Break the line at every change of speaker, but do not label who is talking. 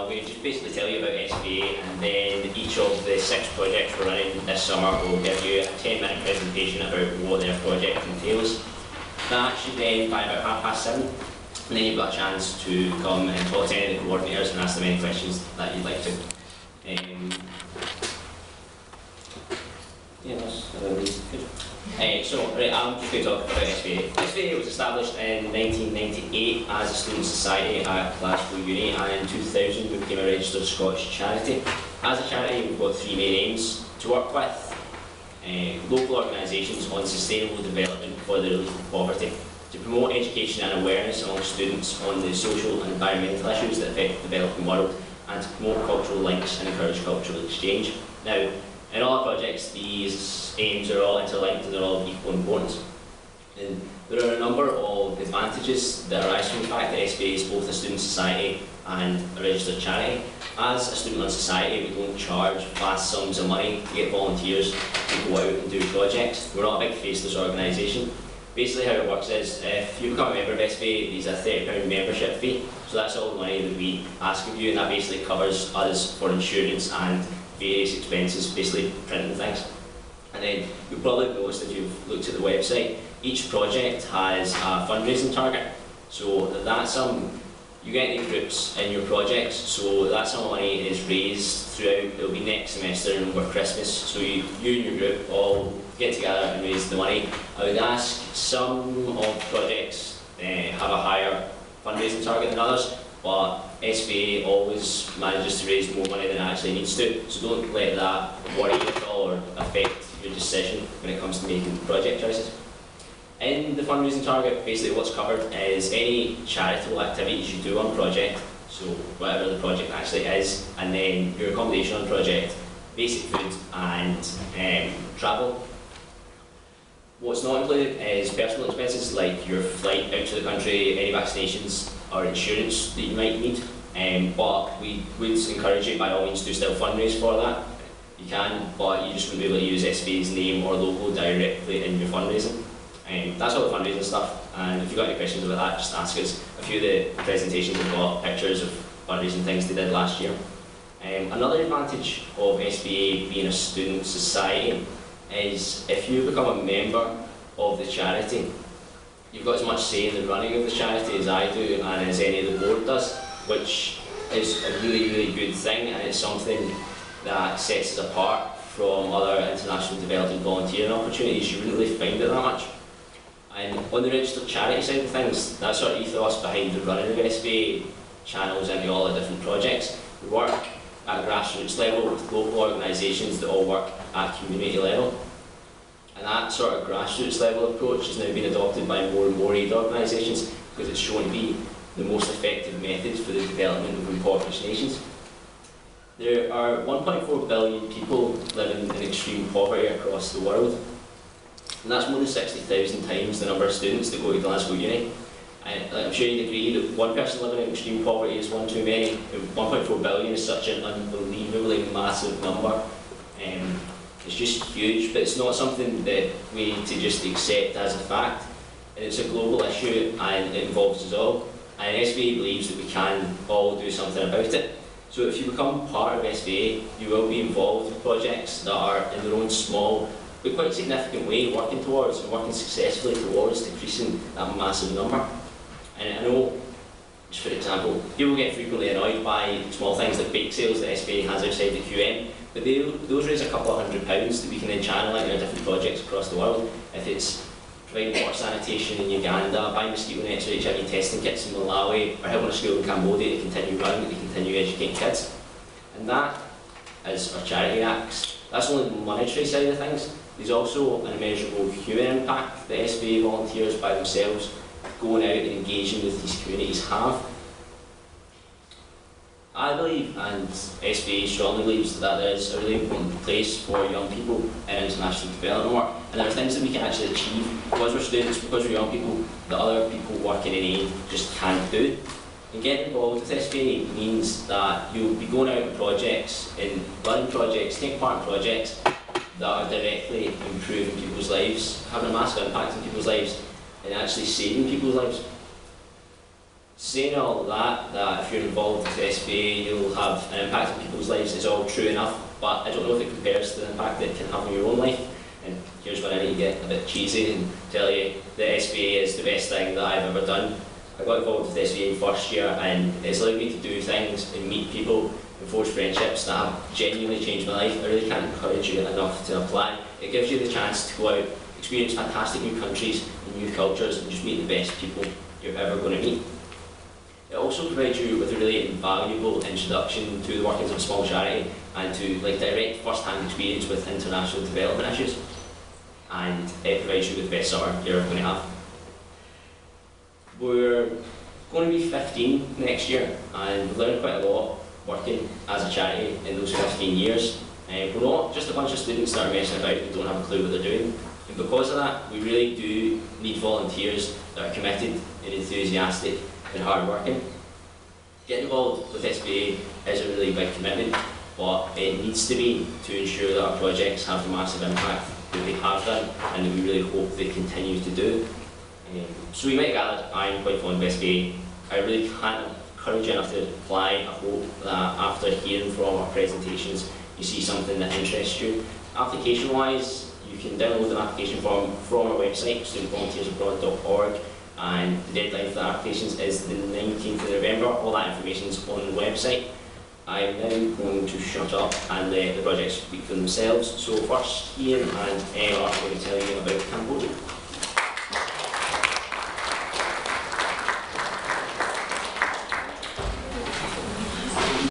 we'll just basically tell you about SVA, and then each of the 6 projects we're running this summer will give you a 10-minute presentation about what their project entails. That should end by about 7:30, and then you've got a chance to come and talk to any of the coordinators and ask them any questions that you'd like to. Yeah, that's good. I'm just going to talk about SVA. SVA was established in 1998 as a student society at Glasgow Uni, and in 2000 we became a registered Scottish charity. As a charity, we've got 3 main aims: to work with local organisations on sustainable development for the relief of poverty, to promote education and awareness among students on the social and environmental issues that affect the developing world, and to promote cultural links and encourage cultural exchange. Now, in all our projects, these aims are all interlinked and they're all of equal importance. And there are a number of advantages that arise from the fact that SVA is both a student society and a registered charity. As a student-run society, we don't charge vast sums of money to get volunteers to go out and do projects. We're not a big faceless organisation. Basically how it works is, if you become a member of SVA, there's a £30 membership fee, so that's all the money that we ask of you, and that basically covers us for insurance and various expenses, basically printing things. And then you'll probably noticed if you've looked at the website, each project has a fundraising target. So that sum, you get the groups in your projects, so that sum of money is raised throughout, it'll be next semester and over Christmas, so you and your group all get together and raise the money. I would ask some of projects have a higher fundraising target than others, but SVA always manages to raise more money than it actually needs to, so don't let that worry you at all or affect your decision when it comes to making project choices. In the fundraising target, basically what's covered is any charitable activities you do on project, so whatever the project actually is, and then your accommodation on project, basic food and travel. What's not included is personal expenses like your flight out to the country, any vaccinations or insurance that you might need, but we would encourage you by all means to still fundraise for that. You can, but you just wouldn't be able to use SVA's name or logo directly in your fundraising. That's all the fundraising stuff, and if you've got any questions about that, just ask us. A few of the presentations have got pictures of fundraising things they did last year. Another advantage of SVA being a student society is if you become a member of the charity, you've got as much say in the running of the charity as I do and as any of the board does, which is a really, really good thing, and it's something that sets us apart from other international development volunteering opportunities. You wouldn't really find it that much. And on the registered charity side of things, that sort of ethos behind the running of SVA channels into all the different projects. We work at grassroots level with local organisations that all work at community level. And that sort of grassroots level approach has now been adopted by more and more aid organisations because it's shown to be the most effective method for the development of impoverished nations. There are 1.4 billion people living in extreme poverty across the world, and that's more than 60,000 times the number of students that go to Glasgow Uni. And I'm sure you'd agree that one person living in extreme poverty is one too many. 1.4 billion is such an unbelievably massive number. It's just huge, but it's not something that we need to just accept as a fact. And it's a global issue and it involves us all. And SVA believes that we can all do something about it. So if you become part of SVA, you will be involved with projects that are in their own small but quite significant way working towards and working successfully towards decreasing that massive number. And I know, just for example, people get frequently annoyed by small things like bake sales that SVA has outside the QM, but those raise a couple of £100 that we can then channel into different projects across the world. If it's providing water sanitation in Uganda, buying mosquito nets or HIV testing kits in Malawi, or helping a school in Cambodia to continue running, to continue educating kids. And that is our charity acts. That's only the monetary side of things. There's also an immeasurable human impact that SVA volunteers by themselves going out and engaging with these communities have. I believe, and SVA strongly believes, that there is a really important place for young people in international development work, and there are things that we can actually achieve because we're students, because we're young people, that other people working in aid just can't do. And getting involved with SVA means that you'll be going out in projects, in running projects, taking part in projects that are directly improving people's lives, having a massive impact on people's lives, and actually saving people's lives. Saying all that if you're involved with the SVA, you'll have an impact on people's lives is all true enough, but I don't know if it compares to the impact that it can have on your own life. And here's when I need to get a bit cheesy and tell you the SVA is the best thing that I've ever done. I got involved with the SVA first year, and it's allowed me to do things and meet people and forge friendships that have genuinely changed my life. I really can't encourage you enough to apply. It gives you the chance to go out, experience fantastic new countries and new cultures, and just meet the best people you're ever going to meet. It also provides you with a really invaluable introduction to the workings of a small charity and to direct first-hand experience with international development issues. And it provides you with the best summer you're ever going to have. We're going to be 15 next year, and we've learned quite a lot working as a charity in those 15 years. We're not just a bunch of students that are messing about who don't have a clue what they're doing. And because of that, we really do need volunteers that are committed and enthusiastic and hard-working. Getting involved with SVA is a really big commitment, but it needs to be to ensure that our projects have the massive impact that they have done and that we really hope they continue to do. So we might have gathered I'm quite fond of SVA. I really can't encourage you enough to apply. I hope that after hearing from our presentations you see something that interests you. Application-wise, you can download an application form from our website, studentvolunteersabroad.org, and the deadline for the applications is the 19th of November. All that information is on the website. I'm now going to shut up and let the projects speak for themselves. So first, Ian and Emma are going to tell you about Cambodia.